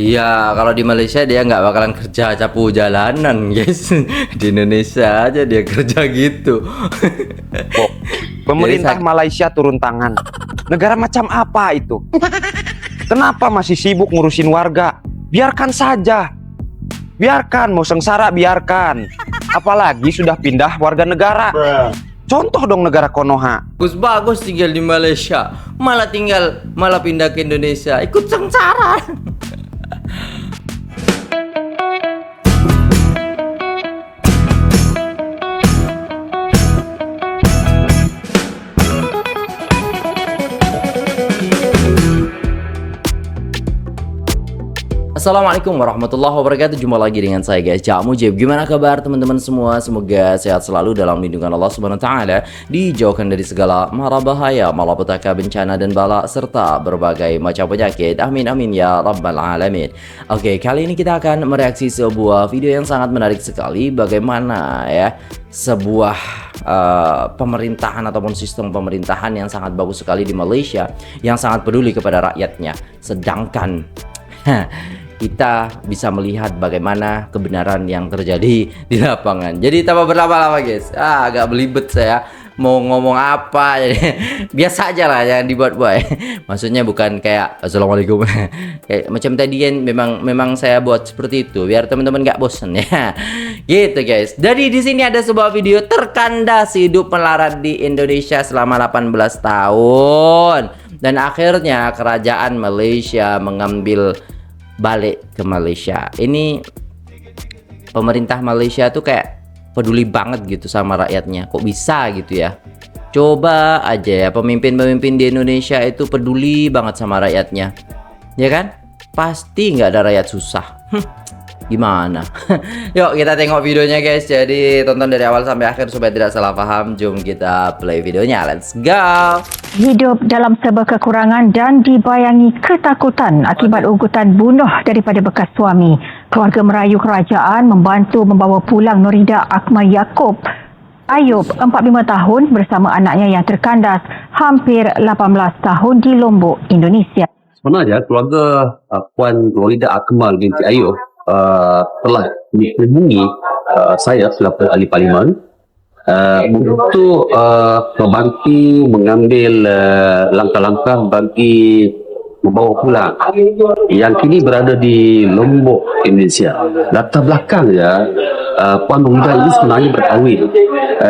Iya, kalau di Malaysia dia nggak bakalan kerja sapu jalanan, guys. Di Indonesia aja dia kerja gitu. Oh, pemerintah Jadi Malaysia turun tangan. Negara macam apa itu? Kenapa masih sibuk ngurusin warga? Biarkan saja. Biarkan, mau sengsara biarkan. Apalagi sudah pindah warga negara. Contoh dong negara Konoha. bagus tinggal di Malaysia, malah pindah ke Indonesia, ikut sengsara. Assalamualaikum warahmatullahi wabarakatuh. Jumpa lagi dengan saya guys, Cak Mujib. Gimana kabar teman-teman semua? Semoga sehat selalu dalam lindungan Allah Subhanahu wa taala, dijauhkan dari segala mara bahaya, malapetaka, bencana dan bala serta berbagai macam penyakit. Amin amin ya rabbal alamin. Oke, kali ini kita akan mereaksi sebuah video yang sangat menarik sekali, bagaimana ya sebuah pemerintahan ataupun sistem pemerintahan yang sangat bagus sekali di Malaysia, yang sangat peduli kepada rakyatnya. Sedangkan kita bisa melihat bagaimana kebenaran yang terjadi di lapangan. Jadi tanpa berlama-lama guys, agak belibet saya mau ngomong apa, jadi biasa aja lah, jangan dibuat-buat. Maksudnya bukan kayak assalamualaikum kayak macam tadi kan, memang saya buat seperti itu biar teman-teman nggak bosan ya. Gitu guys. Jadi di sini ada sebuah video terkandas hidup melarat di Indonesia selama 18 tahun dan akhirnya kerajaan Malaysia mengambil balik ke Malaysia. Ini pemerintah Malaysia tuh kayak peduli banget gitu sama rakyatnya. Kok bisa gitu ya? Coba aja ya pemimpin-pemimpin di Indonesia itu peduli banget sama rakyatnya, ya kan? Pasti nggak ada rakyat susah. Gimana? Yuk kita tengok videonya guys. Jadi tonton dari awal sampai akhir supaya tidak salah paham. Jom kita play videonya. Let's go. Hidup dalam serba kekurangan dan dibayangi ketakutan akibat ugutan bunuh daripada bekas suami. Keluarga merayu kerajaan membantu membawa pulang Nurida Akmal Yaakob Ayub, 45 tahun bersama anaknya yang terkandas hampir 18 tahun di Lombok, Indonesia. Sebenarnya keluarga Puan Nurida Akmal binti Ayub telah menghubungi saya selaku ahli parlimen untuk membantu mengambil langkah-langkah bagi membawa pulang yang kini berada di Lombok, Indonesia. Latar belakangnya Puan Nurida ini sebenarnya berkahwin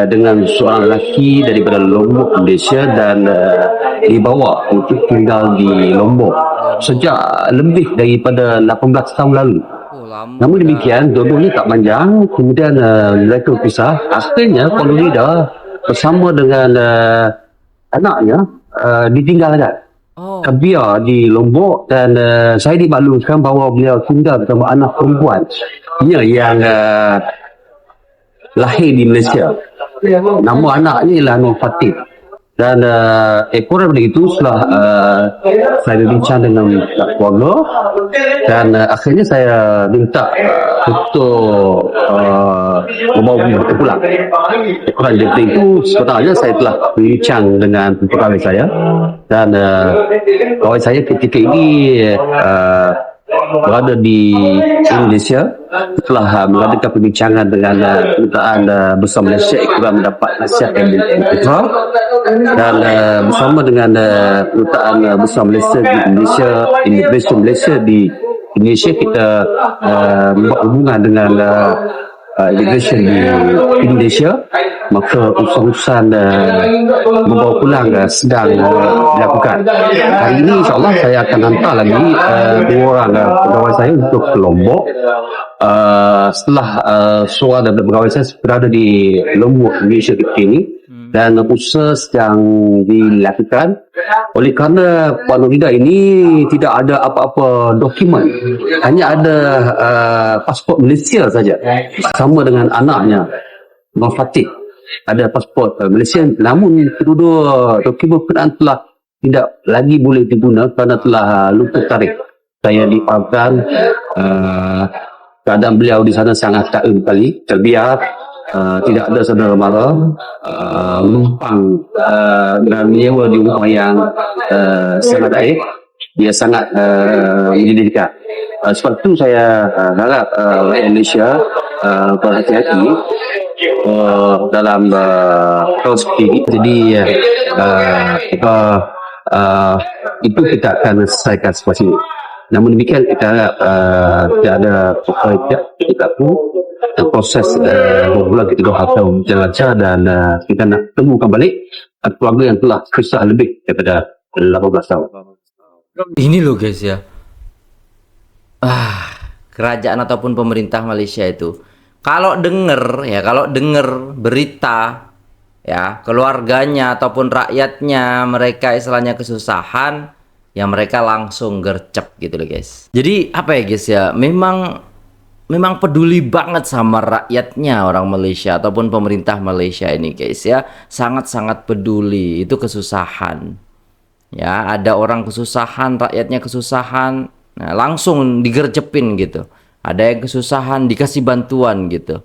dengan seorang lelaki daripada Lombok, Malaysia dan dibawa untuk tinggal di Lombok sejak lebih daripada 18 tahun lalu. Namun demikian, jodohnya tak panjang. Kemudian mereka pisah. Akhirnya Puan Nurida bersama dengan anaknya ditinggalkan. Biar di Lombok dan saya dimaklumkan bahawa beliau tinggal bersama anak perempuan yang lahir di Malaysia. Nama anaknya ialah Nur Fatih. Dan kurang dari itu setelah saya berbincang dengan keluarga dan akhirnya saya minta untuk membawa beliau pulang. Kurang dari itu sebenarnya saya telah berbincang dengan pegawai saya dan pegawai saya ketika ini berada di Indonesia telah mengadakan perbincangan dengan kedutaan besar Malaysia ikut mendapat nasihat dari Putra dan bersama dengan kedutaan besar Malaysia di Indonesia, Immigration Malaysia di Indonesia, kita membuat hubungan dengan immigration di Indonesia. Maka urusan membawa pulang sedang dilakukan. Hari ini insyaAllah saya akan hantar lagi dua orang pegawai saya untuk ke Lombok. Setelah seorang daripada pegawai saya berada di Lombok, Indonesia ketika ini, dan usaha sedang dilakukan. Oleh kerana Puan Nurida ini tidak ada apa-apa dokumen, hanya ada pasport Malaysia saja sama dengan anaknya Nur Fatih. Ada pasport Malaysia, namun kedua dokumen berkenaan telah tidak lagi boleh digunakan kerana telah luput tarikh. Saya dipahamkan keadaan beliau di sana sangat taim sekali, terbiar, tidak ada saudara mara, menumpang dan menyewa di rumah yang sangat baik. dia sangat menyedihkan. Sebab itu saya harap rakyat Malaysia berhati-hati dalam hal seperti ini. Jadi itu kita akan selesaikan situasi ini. Namun demikian kita harap tidak ada tidak pun proses berbulan kita doakan berjalan lancar dan kita nak temukan balik keluarga yang telah susah lebih daripada 18 tahun. Ini loh guys ya. Kerajaan ataupun pemerintah Malaysia itu kalau denger berita ya keluarganya ataupun rakyatnya mereka istilahnya kesusahan, ya mereka langsung gercep gitu loh guys. Jadi apa ya guys ya, memang peduli banget sama rakyatnya orang Malaysia ataupun pemerintah Malaysia ini guys ya, sangat-sangat peduli. Itu kesusahan ya, ada orang kesusahan, rakyatnya kesusahan, nah langsung digercepin gitu. Ada yang kesusahan dikasih bantuan gitu.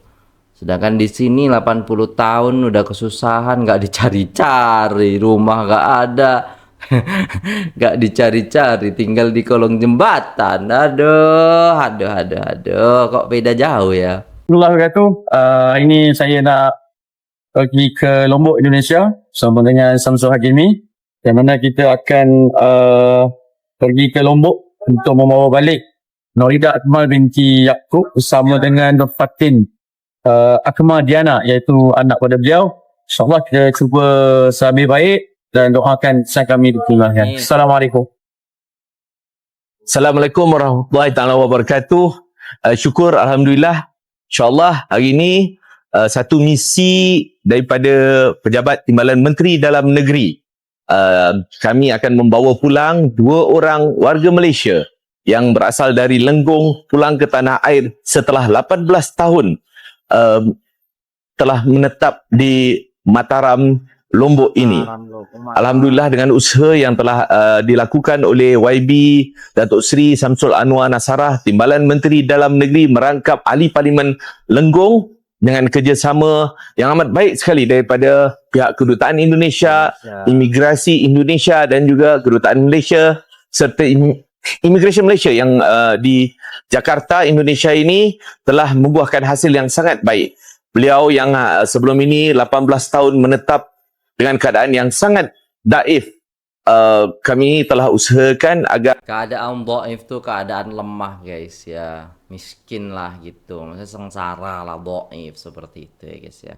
Sedangkan di sini 80 tahun udah kesusahan, nggak dicari-cari, rumah nggak ada, nggak dicari-cari, tinggal di kolong jembatan. Aduh, kok beda jauh ya. Ini saya nak pergi ke Lombok, Indonesia bersama dengan Samsul Hakimi, yang mana kita akan pergi ke Lombok untuk membawa balik Norida Akmal binti Yaakob bersama dengan Nur Fatin Akmal Diana, iaitu anak pada beliau. InsyaAllah kita cuba sehabis baik dan doakan sang kami diterima. Assalamualaikum. Assalamualaikum warahmatullahi taala wabarakatuh. Syukur alhamdulillah. InsyaAllah hari ini satu misi daripada Pejabat Timbalan Menteri Dalam Negeri. Kami akan membawa pulang 2 orang warga Malaysia yang berasal dari Lenggong pulang ke tanah air setelah 18 tahun telah menetap di Mataram, Lombok ini. Alhamdulillah dengan usaha yang telah dilakukan oleh YB Datuk Seri Samsul Anwar Nasarah, Timbalan Menteri Dalam Negeri, merangkap Ahli Parlimen Lenggong dengan kerjasama yang amat baik sekali daripada pihak Kedutaan Indonesia, Imigrasi Indonesia dan juga Kedutaan Malaysia serta Immigration Malaysia yang di Jakarta, Indonesia ini telah membuahkan hasil yang sangat baik. Beliau yang sebelum ini 18 tahun menetap dengan keadaan yang sangat daif, kami telah usahakan agar Keadaan dhaif itu keadaan lemah guys ya, miskin lah gitu, maksudnya sengsara lah, dhaif seperti itu ya guys ya.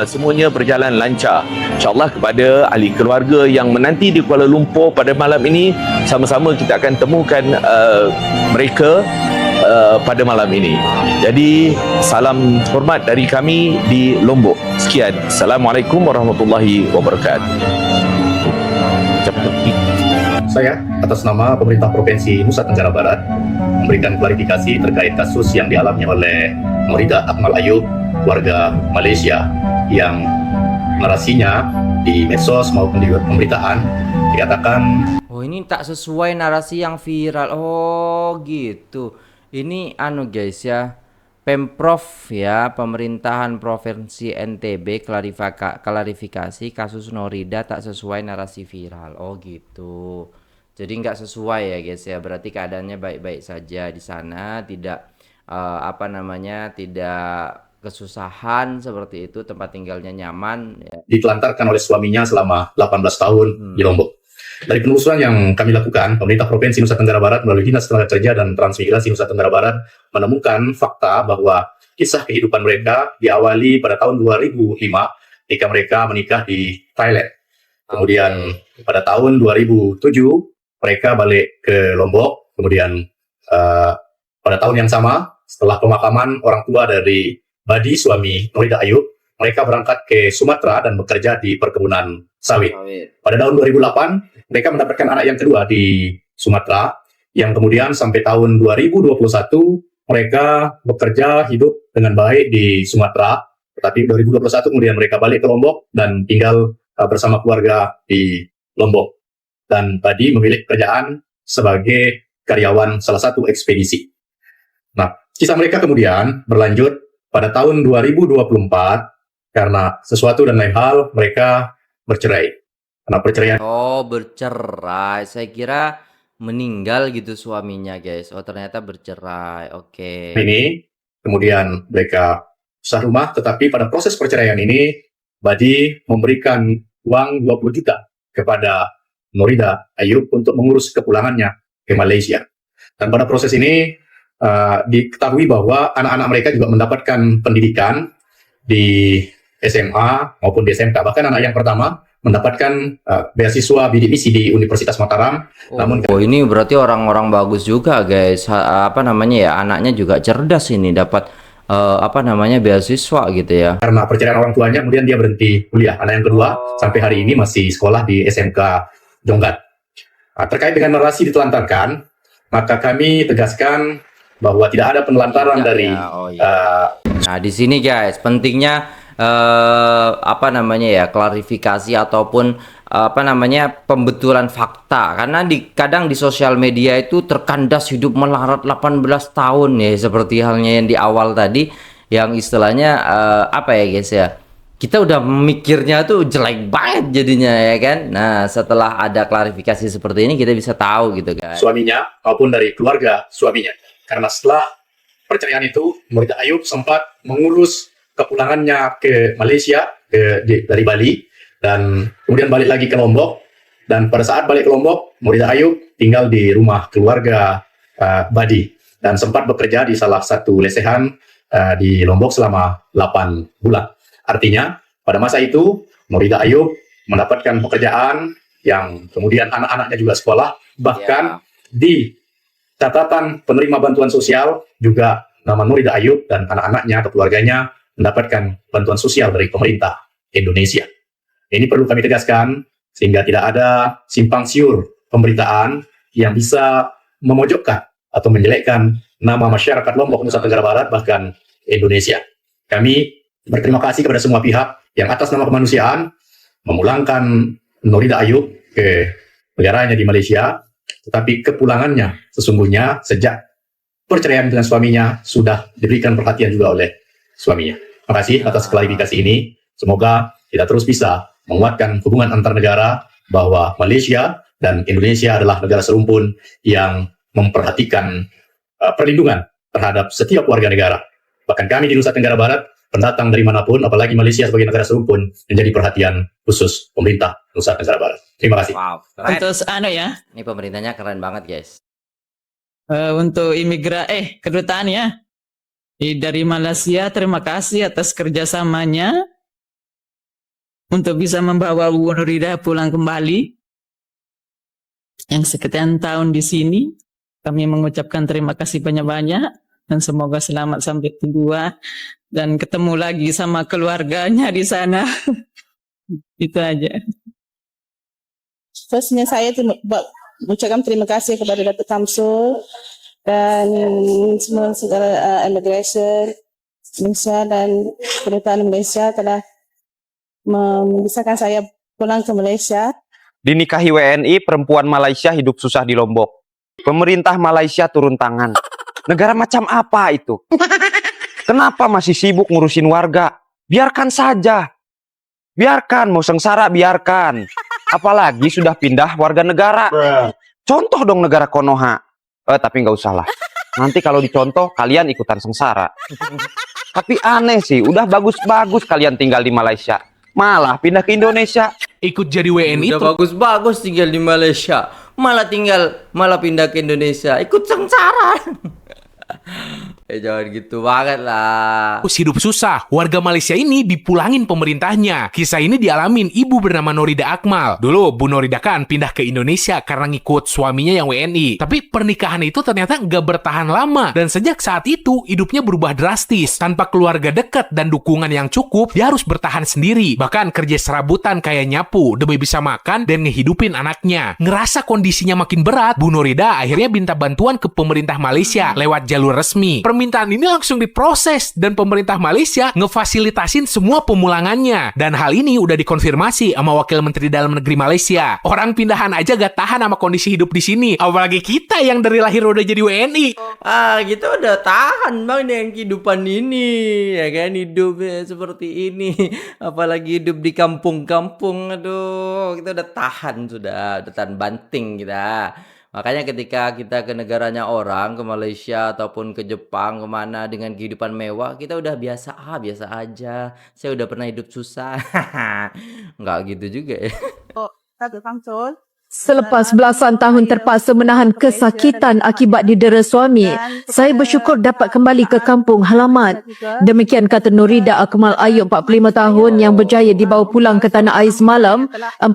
semuanya berjalan lancar. InsyaAllah kepada ahli keluarga yang menanti di Kuala Lumpur pada malam ini, sama-sama kita akan temukan mereka pada malam ini. Jadi salam hormat dari kami di Lombok. Sekian. Assalamualaikum warahmatullahi wabarakatuh. Saya atas nama pemerintah Provinsi Nusa Tenggara Barat memberikan klarifikasi terkait kasus yang dialami oleh Norida Akmal Ayub, warga Malaysia, yang narasinya di medsos maupun di pemberitaan dikatakan, oh ini tak sesuai narasi yang viral. Oh gitu. Ini guys ya, Pemprov ya, pemerintahan Provinsi NTB klarifikasi kasus Norida tak sesuai narasi viral. Oh gitu. Jadi nggak sesuai ya guys ya. Berarti keadaannya baik-baik saja di sana, tidak tidak kesusahan seperti itu, tempat tinggalnya nyaman ya. ditelantarkan oleh suaminya selama 18 tahun di Lombok. Dari penelusuran yang kami lakukan, pemerintah Provinsi Nusa Tenggara Barat melalui Dinas Tenaga Kerja dan Transmigrasi Nusa Tenggara Barat menemukan fakta bahwa kisah kehidupan mereka diawali pada tahun 2005 ketika mereka menikah di Thailand. Kemudian pada tahun 2007 mereka balik ke Lombok. Kemudian pada tahun yang sama, setelah pemakaman orang tua dari Badi, suami Norida Ayub, mereka berangkat ke Sumatera dan bekerja di perkebunan sawit. Pada tahun 2008 mereka mendapatkan anak yang kedua di Sumatera, yang kemudian sampai tahun 2021 mereka bekerja hidup dengan baik di Sumatera. Tetapi 2021 kemudian mereka balik ke Lombok dan tinggal bersama keluarga di Lombok. Dan Badi memilih pekerjaan sebagai karyawan salah satu ekspedisi. Nah, kisah mereka kemudian berlanjut pada tahun 2024 karena sesuatu dan lain hal mereka bercerai. Karena perceraian Oh bercerai, saya kira meninggal gitu suaminya guys. Oh ternyata bercerai. Oke. Ini, kemudian mereka pisah rumah, tetapi pada proses perceraian ini, Badi memberikan uang 20 juta kepada Norida Ayub untuk mengurus kepulangannya ke Malaysia. Dan pada proses ini diketahui bahwa anak-anak mereka juga mendapatkan pendidikan di SMA maupun di SMK. Bahkan anak yang pertama mendapatkan beasiswa bidik misi di Universitas Mataram. Namun Oh ini berarti orang-orang bagus juga guys. Apa namanya ya, anaknya juga cerdas ini, dapat apa namanya beasiswa gitu ya. karena perceraian orang tuanya, kemudian dia berhenti kuliah. Anak yang kedua sampai hari ini masih sekolah di SMK Jonggat. Terkait dengan narasi ditelantarkan, maka kami tegaskan bahwa tidak ada penelantaran dari Nah, di sini guys, pentingnya apa namanya ya, klarifikasi ataupun apa namanya pembetulan fakta, karena kadang di sosial media itu terkandas hidup melarat 18 tahun ya, seperti halnya yang di awal tadi yang istilahnya apa ya guys ya, kita udah mikirnya tuh jelek banget jadinya ya kan. Nah setelah ada klarifikasi seperti ini kita bisa tahu gitu guys. suaminya maupun dari keluarga suaminya. Karena setelah perceraian itu, Norida Ayub sempat mengurus kepulangannya ke Malaysia dari Bali, dan kemudian balik lagi ke Lombok. Dan pada saat balik ke Lombok, Norida Ayub tinggal di rumah keluarga Badi dan sempat bekerja di salah satu lesehan di Lombok selama 8 bulan. Artinya pada masa itu Norida Ayub mendapatkan pekerjaan yang kemudian anak-anaknya juga sekolah, bahkan di catatan penerima bantuan sosial juga nama Norida Ayub dan anak-anaknya atau keluarganya mendapatkan bantuan sosial dari pemerintah Indonesia. Ini perlu kami tegaskan sehingga tidak ada simpang siur pemberitaan yang bisa memojokkan atau menjelekkan nama masyarakat Lombok, Nusa Tenggara Barat, bahkan Indonesia. Kami berterima kasih kepada semua pihak yang atas nama kemanusiaan memulangkan Norida Ayub ke negaranya di Malaysia, tetapi kepulangannya sesungguhnya sejak perceraian dengan suaminya sudah diberikan perhatian juga oleh suaminya. Terima kasih atas klarifikasi ini. Semoga kita terus bisa menguatkan hubungan antar negara, bahwa Malaysia dan Indonesia adalah negara serumpun yang memperhatikan perlindungan terhadap setiap warga negara. Bahkan kami di Nusa Tenggara Barat, pendatang dari manapun, apalagi Malaysia sebagai negara serumpun, menjadi perhatian khusus pemerintah Nusa Tenggara Barat. Terima kasih. Wow, keren. Untuk ya, Ini pemerintahnya keren banget guys. untuk kedutaan ya. Dari Malaysia, terima kasih atas kerjasamanya untuk bisa membawa Bu Norida pulang kembali. Yang sekian tahun di sini, kami mengucapkan terima kasih banyak-banyak dan semoga selamat sampai tujuan dan ketemu lagi sama keluarganya di sana. Itu aja. Firstnya saya mengucapkan terima kasih kepada Datuk Kamsul dan semua segala immigration Malaysia dan kedutaan Malaysia telah membesarkan saya pulang ke Malaysia. Dinikahi WNI, perempuan Malaysia hidup susah di Lombok. Pemerintah Malaysia turun tangan. Negara macam apa itu? Kenapa masih sibuk ngurusin warga? Biarkan saja. Biarkan, mau sengsara biarkan. Apalagi sudah pindah warga negara. Contoh dong negara Konoha. Tapi nggak usah lah. Nanti kalau dicontoh, kalian ikutan sengsara. Tapi aneh sih, udah bagus-bagus kalian tinggal di Malaysia. Malah pindah ke Indonesia. Ikut jadi WNI Udah bagus-bagus tinggal di Malaysia, malah pindah ke Indonesia, ikut sengsara. Jangan gitu banget lah. terus hidup susah. Warga Malaysia ini dipulangin pemerintahnya. Kisah ini dialamin ibu bernama Norida Akmal. Dulu Bu Norida kan pindah ke Indonesia karena ngikut suaminya yang WNI. Tapi pernikahan itu ternyata nggak bertahan lama. Dan sejak saat itu hidupnya berubah drastis. Tanpa keluarga dekat dan dukungan yang cukup, dia harus bertahan sendiri. Bahkan kerja serabutan kayak nyapu demi bisa makan dan ngehidupin anaknya. Ngerasa kondisinya makin berat, Bu Norida akhirnya minta bantuan ke pemerintah Malaysia lewat jalur resmi. Permintaan ini langsung diproses dan pemerintah Malaysia ngefasilitasin semua pemulangannya. Dan hal ini udah dikonfirmasi sama Wakil Menteri Dalam Negeri Malaysia. Orang pindahan aja gak tahan sama kondisi hidup di sini. Apalagi kita yang dari lahir udah jadi WNI. Kita udah tahan bang dengan kehidupan ini, ya kan, hidupnya seperti ini. Apalagi hidup di kampung-kampung, aduh, kita udah tahan banting kita. Makanya ketika kita ke negaranya orang, ke Malaysia ataupun ke Jepang, kemana dengan kehidupan mewah, kita udah biasa, biasa aja. Saya udah pernah hidup susah. Nggak gitu juga ya. Selepas belasan tahun terpaksa menahan kesakitan akibat didera suami, saya bersyukur dapat kembali ke kampung halaman. Demikian kata Nurida Akmal Ayub, 45 tahun yang berjaya dibawa pulang ke tanah air semalam, 14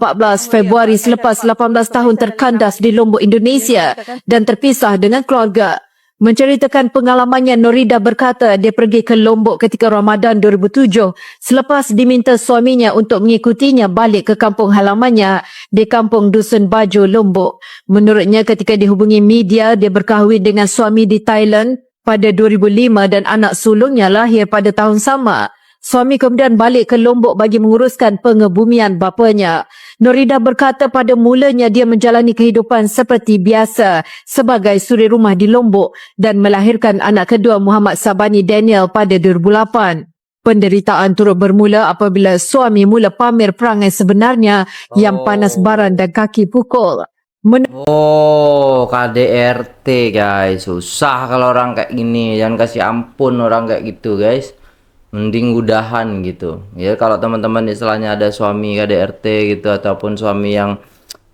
Februari selepas 18 tahun terkandas di Lombok, Indonesia dan terpisah dengan keluarga. Menceritakan pengalamannya, Nurida berkata dia pergi ke Lombok ketika Ramadan 2007 selepas diminta suaminya untuk mengikutinya balik ke kampung halamannya di kampung Dusun Baju, Lombok. Menurutnya ketika dihubungi media, dia berkahwin dengan suami di Thailand pada 2005 dan anak sulungnya lahir pada tahun sama. Suami kemudian balik ke Lombok bagi menguruskan pengebumian bapanya. Nurida berkata pada mulanya dia menjalani kehidupan seperti biasa sebagai suri rumah di Lombok dan melahirkan anak kedua Muhammad Sabani Daniel pada 2008. Penderitaan turut bermula apabila suami mula pamer perangai sebenarnya yang panas baran dan kaki pukul. KDRT guys, susah kalau orang kayak gini. Jangan kasih ampun orang kayak gitu guys. Mending udahan gitu ya. Kalau teman-teman istilahnya ada suami KDRT gitu ataupun suami yang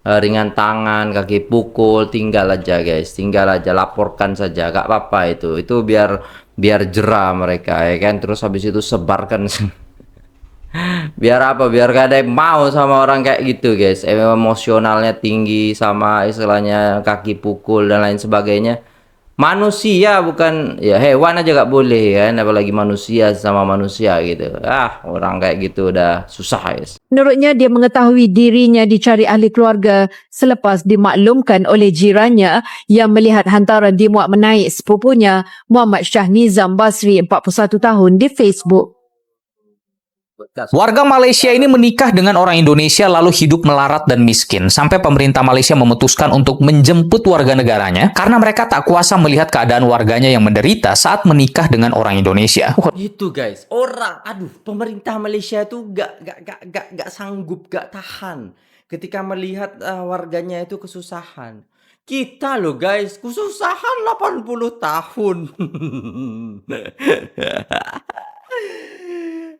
ringan tangan, kaki pukul, tinggal aja guys, tinggal aja, laporkan saja, gak apa-apa itu biar jerah mereka ya kan. Terus habis itu sebarkan biar apa, biar gak ada yang mau sama orang kayak gitu guys. Emosionalnya tinggi sama istilahnya kaki pukul dan lain sebagainya. Manusia bukan ya, hewan aja gak boleh kan, apalagi manusia sama manusia gitu. Orang kayak gitu udah susah guys. Menurutnya dia mengetahui dirinya dicari ahli keluarga selepas dimaklumkan oleh jirannya yang melihat hantaran dimuat menaik sepupunya Muhammad Shah Nizam Basri 41 tahun di Facebook. Warga Malaysia ini menikah dengan orang Indonesia lalu hidup melarat dan miskin sampai pemerintah Malaysia memutuskan untuk menjemput warga negaranya karena mereka tak kuasa melihat keadaan warganya yang menderita saat menikah dengan orang Indonesia. Itu guys, pemerintah Malaysia itu gak sanggup, gak tahan ketika melihat warganya itu kesusahan. Kita loh guys, kesusahan 80 tahun.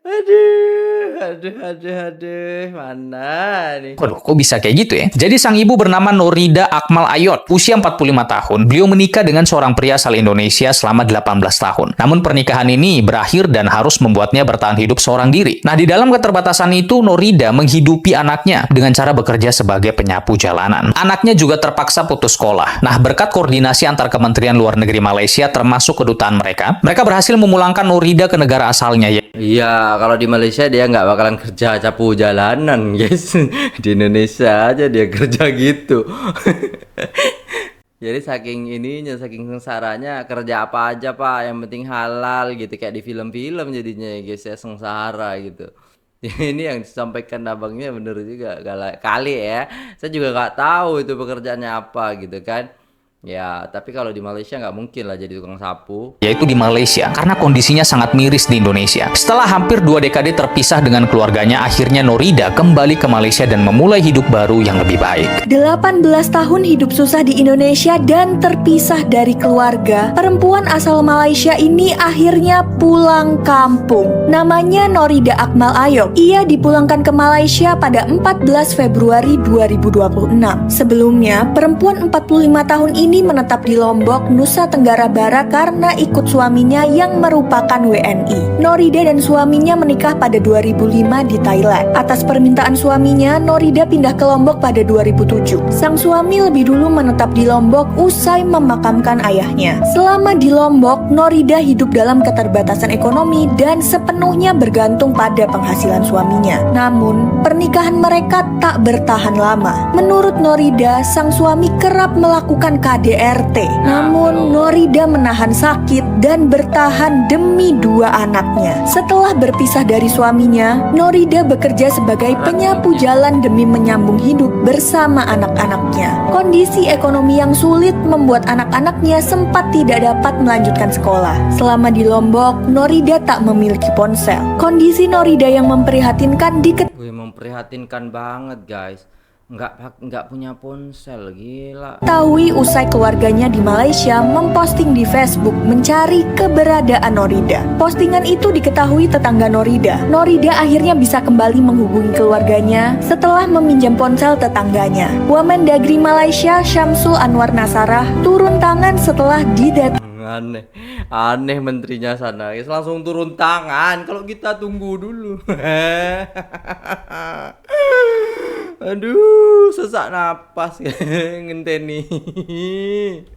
Aduh, mana nih? Waduh, kok bisa kayak gitu ya? Jadi sang ibu bernama Nurida Akmal Ayod, usia 45 tahun. Beliau menikah dengan seorang pria asal Indonesia selama 18 tahun. Namun pernikahan ini berakhir dan harus membuatnya bertahan hidup seorang diri. Nah, di dalam keterbatasan itu, Nurida menghidupi anaknya dengan cara bekerja sebagai penyapu jalanan. Anaknya juga terpaksa putus sekolah. Nah, berkat koordinasi antar Kementerian Luar Negeri Malaysia termasuk kedutaan mereka berhasil memulangkan Nurida ke negara asalnya. Iya, kalau di Malaysia dia nggak bakalan kerja sapu jalanan, guys. Di Indonesia aja dia kerja gitu. Jadi saking sengsaranya kerja apa aja pak, yang penting halal gitu, kayak di film-film jadinya ya guys ya, sengsara gitu. Ini yang disampaikan abangnya bener juga kali ya. Saya juga nggak tahu itu pekerjaannya apa gitu kan. Ya, tapi kalau di Malaysia nggak mungkin lah jadi tukang sapu. Yaitu di Malaysia, karena kondisinya sangat miris di Indonesia. Setelah hampir 2 dekade terpisah dengan keluarganya, akhirnya Nurida kembali ke Malaysia dan memulai hidup baru yang lebih baik. 18 tahun hidup susah di Indonesia dan terpisah dari keluarga, perempuan asal Malaysia ini akhirnya pulang kampung. Namanya Nurida Akmal Ayub. Ia dipulangkan ke Malaysia pada 14 Februari 2026. Sebelumnya, perempuan 45 tahun ini menetap di Lombok, Nusa Tenggara Barat karena ikut suaminya yang merupakan WNI. Nurida dan suaminya menikah pada 2005 di Thailand. Atas permintaan suaminya, Nurida pindah ke Lombok pada 2007. Sang suami lebih dulu menetap di Lombok usai memakamkan ayahnya. Selama di Lombok, Nurida hidup dalam keterbatasan ekonomi dan sepenuhnya bergantung pada penghasilan suaminya. Namun, pernikahan mereka tak bertahan lama. Menurut Nurida, sang suami kerap melakukan KDRT. Namun Nurida menahan sakit dan bertahan demi 2 anaknya. Setelah berpisah dari suaminya, Nurida bekerja sebagai penyapu jalan demi menyambung hidup bersama anak-anaknya. Kondisi ekonomi yang sulit membuat anak-anaknya sempat tidak dapat melanjutkan sekolah. Selama di Lombok, Nurida tak memiliki ponsel. Kondisi Nurida yang memprihatinkan memprihatinkan banget guys. nggak punya ponsel, gila. Taui usai keluarganya di Malaysia memposting di Facebook mencari keberadaan Norida. Postingan itu diketahui tetangga Norida. Norida akhirnya bisa kembali menghubungi keluarganya setelah meminjam ponsel tetangganya. Wamendagri Malaysia Syamsul Anwar Nasarah turun tangan setelah Aneh menterinya sana, guys, langsung turun tangan. Kalau kita tunggu dulu. Aduh, sesak napas ngenteni.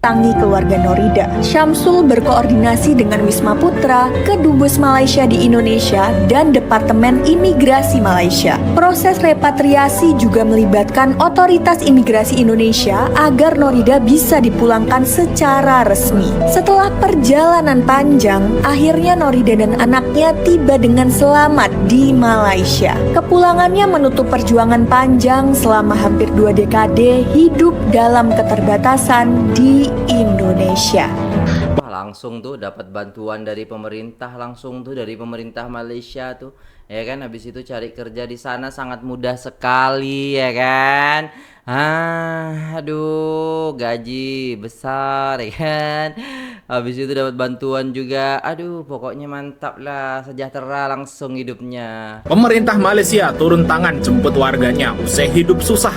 Tangi keluarga Norida. Syamsul berkoordinasi dengan Wisma Putra, Kedubes Malaysia di Indonesia, dan Departemen Imigrasi Malaysia. Proses repatriasi juga melibatkan otoritas imigrasi Indonesia agar Norida bisa dipulangkan secara resmi. Setelah perjalanan panjang, akhirnya Norida dan anaknya tiba dengan selamat di Malaysia. Kepulangannya menutup perjuangan panjang selama hampir 2 dekade hidup dalam keterbatasan di Indonesia. Langsung tuh dapat bantuan dari pemerintah, langsung tuh dari pemerintah Malaysia tuh, ya kan. Habis itu cari kerja di sana sangat mudah sekali, ya kan. Aduh, gaji besar, ya kan. Habis itu dapat bantuan juga. Aduh, pokoknya mantap lah, sejahtera langsung hidupnya. Pemerintah Malaysia turun tangan jemput warganya usai hidup susah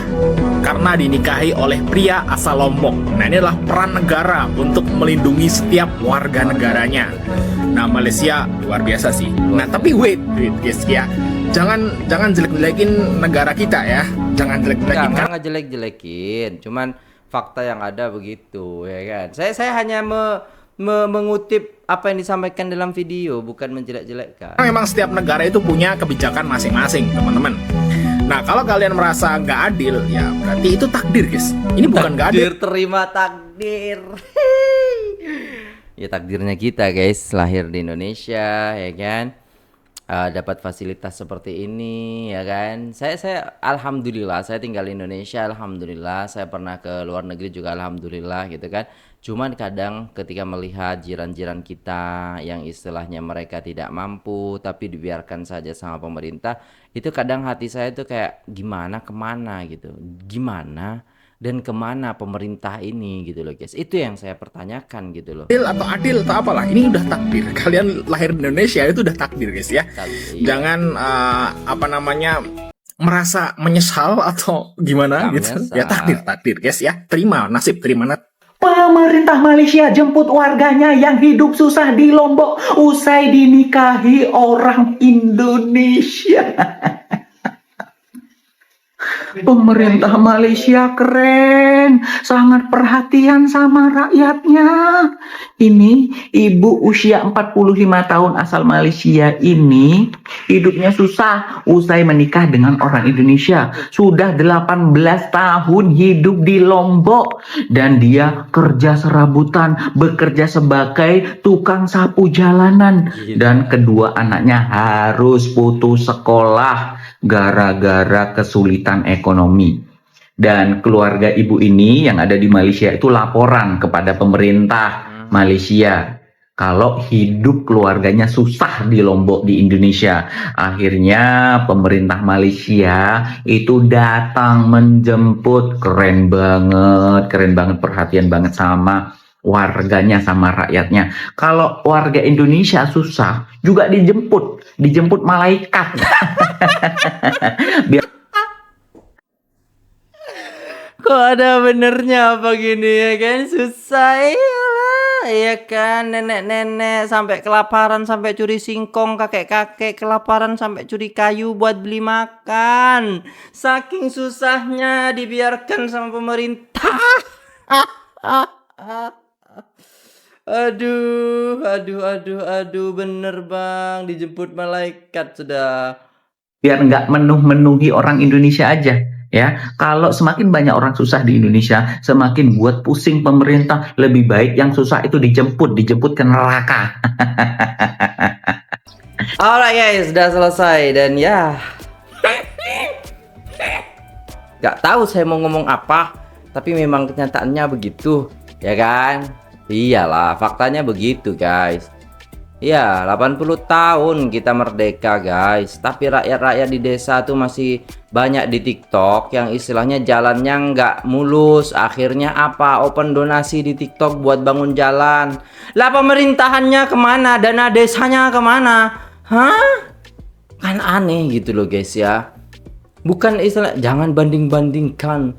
karena dinikahi oleh pria asal Lombok. Nah, inilah peran negara untuk melindungi setiap warga negaranya. Nah, Malaysia luar biasa sih. Nah, tapi wait guys ya. Jangan jelek-jelekin negara kita ya. Jangan jelek-jelekin. Nggak jelek-jelekin, cuman fakta yang ada begitu, ya kan. Saya hanya mengutip apa yang disampaikan dalam video, bukan menjelek-jelekkan. Memang setiap negara itu punya kebijakan masing-masing, teman-teman. Nah, kalau kalian merasa nggak adil, ya berarti itu takdir, guys. Ini bukan nggak adil. Terima takdir. Ya, takdirnya kita, guys, lahir di Indonesia, ya kan. Dapat fasilitas seperti ini, ya kan. Saya alhamdulillah, saya tinggal di Indonesia, alhamdulillah. Saya pernah ke luar negeri juga, alhamdulillah, gitu kan. Cuman kadang ketika melihat jiran-jiran kita yang istilahnya mereka tidak mampu tapi dibiarkan saja sama pemerintah, itu kadang hati saya tuh kayak gimana, kemana gitu, gimana dan kemana pemerintah ini gitu loh, guys. Itu yang saya pertanyakan gitu loh. Adil atau apalah, ini udah takdir. Kalian lahir di Indonesia itu udah takdir, guys ya. Jangan merasa menyesal atau gimana gitu. Ya takdir guys ya. Terima nasib, terima nasib. Pemerintah Malaysia jemput warganya yang hidup susah di Lombok usai dinikahi orang Indonesia. Pemerintah Malaysia keren, sangat perhatian sama rakyatnya. Ini ibu usia 45 tahun asal Malaysia ini hidupnya susah usai menikah dengan orang Indonesia. Sudah 18 tahun hidup di Lombok dan dia kerja serabutan, bekerja sebagai tukang sapu jalanan, dan kedua anaknya harus putus sekolah gara-gara kesulitan ekonomi. Dan keluarga ibu ini yang ada di Malaysia itu laporan kepada pemerintah Malaysia kalau hidup keluarganya susah di Lombok di Indonesia. Akhirnya pemerintah Malaysia itu datang menjemput. Keren banget, perhatian banget sama warganya, sama rakyatnya. Kalau warga Indonesia susah juga dijemput malaikat. Kok ada benernya apa gini, ya kan? Susah, iyalah, ya kan. Nenek-nenek sampai kelaparan, sampai curi singkong. Kakek-kakek kelaparan sampai curi kayu buat beli makan. Saking susahnya dibiarkan sama pemerintah. Aduh, bener bang, dijemput malaikat sudah. Biar nggak menuhi orang Indonesia aja. Ya, kalau semakin banyak orang susah di Indonesia, semakin buat pusing pemerintah. Lebih baik yang susah itu dijemput ke neraka. Alright guys, sudah selesai dan ya, nggak tahu saya mau ngomong apa, tapi memang kenyataannya begitu, ya kan? Iyalah, faktanya begitu guys. Ya, 80 tahun kita merdeka guys. Tapi rakyat-rakyat di desa tuh masih banyak di TikTok yang istilahnya jalannya nggak mulus. Akhirnya apa? Open donasi di TikTok buat bangun jalan. Lah pemerintahannya kemana? Dana desanya kemana? Hah? Kan aneh gitu loh guys ya. Bukan istilah, jangan banding-bandingkan.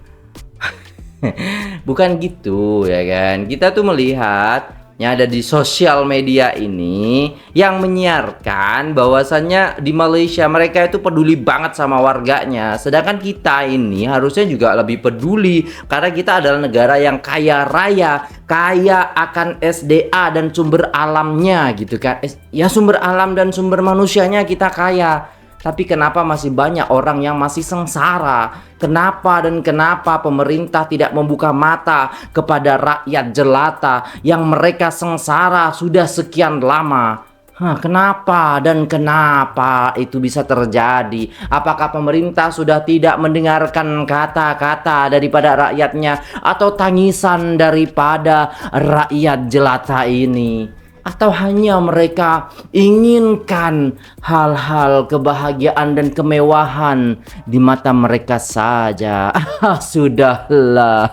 Bukan gitu ya kan. Kita tuh melihat yang ada di sosial media ini yang menyiarkan bahwasannya di Malaysia mereka itu peduli banget sama warganya, sedangkan kita ini harusnya juga lebih peduli karena kita adalah negara yang kaya raya, kaya akan SDA dan sumber alamnya gitu kan. Ya sumber alam dan sumber manusianya kita kaya. Tapi kenapa masih banyak orang yang masih sengsara? Kenapa dan kenapa pemerintah tidak membuka mata kepada rakyat jelata yang mereka sengsara sudah sekian lama? Kenapa dan kenapa itu bisa terjadi? Apakah pemerintah sudah tidak mendengarkan kata-kata daripada rakyatnya atau tangisan daripada rakyat jelata ini? Atau hanya mereka inginkan hal-hal kebahagiaan dan kemewahan di mata mereka saja? Sudahlah.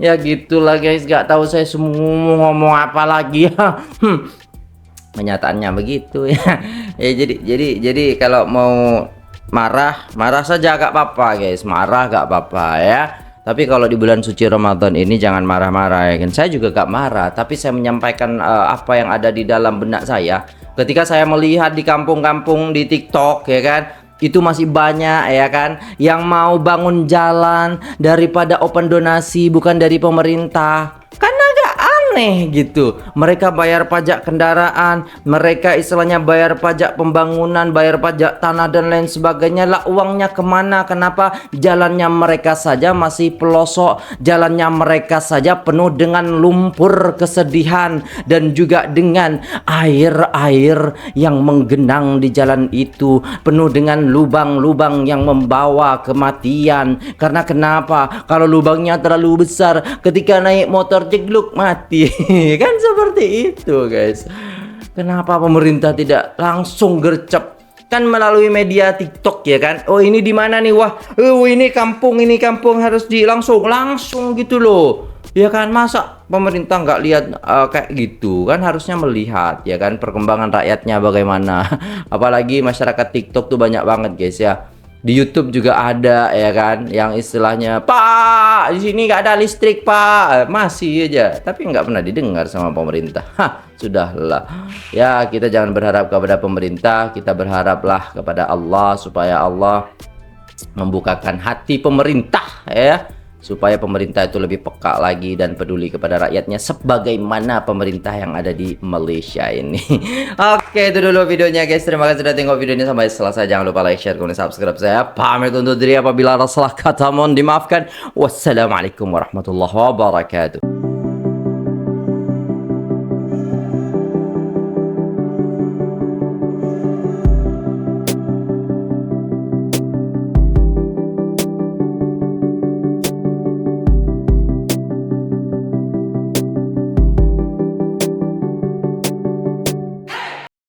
Ya gitulah guys, gak tahu saya semua ngomong apa lagi. Kenyataannya begitu ya. Ya jadi kalau mau marah saja gak apa-apa guys, marah gak apa-apa ya. Tapi kalau di bulan suci Ramadan ini jangan marah-marah ya kan. Saya juga gak marah, tapi saya menyampaikan apa yang ada di dalam benak saya. Ketika saya melihat di kampung-kampung di TikTok ya kan, itu masih banyak ya kan yang mau bangun jalan daripada open donasi bukan dari pemerintah. Kan agak aneh gitu. Mereka bayar pajak kendaraan, mereka istilahnya bayar pajak pembangunan, bayar pajak tanah dan lain sebagainya. Lah uangnya kemana? Kenapa jalannya mereka saja masih pelosok, jalannya mereka saja penuh dengan lumpur kesedihan dan juga dengan air-air yang menggenang di jalan itu, penuh dengan lubang-lubang yang membawa kematian. Karena kenapa? Kalau lubangnya terlalu besar, ketika naik motor jegluk mati. Kan seperti itu guys. Kenapa pemerintah tidak langsung gercep? Kan melalui media TikTok ya kan. Oh ini di mana nih? Wah, ini kampung harus langsung gitu loh. Ya kan, masa pemerintah nggak lihat kayak gitu? Kan harusnya melihat ya kan perkembangan rakyatnya bagaimana. Apalagi masyarakat TikTok tuh banyak banget guys ya. Di YouTube juga ada ya kan yang istilahnya, "Pak, di sini nggak ada listrik, Pak." Masih aja, tapi nggak pernah didengar sama pemerintah. Sudahlah. Ya, kita jangan berharap kepada pemerintah, kita berharaplah kepada Allah supaya Allah membukakan hati pemerintah ya, supaya pemerintah itu lebih peka lagi dan peduli kepada rakyatnya sebagaimana pemerintah yang ada di Malaysia ini. Oke, itu dulu videonya guys. Terima kasih sudah tengok video ini sampai selesai. Jangan lupa like, share, komen, subscribe. Saya pamit undur diri apabila ada salah kata mohon dimaafkan. Wassalamualaikum warahmatullahi wabarakatuh.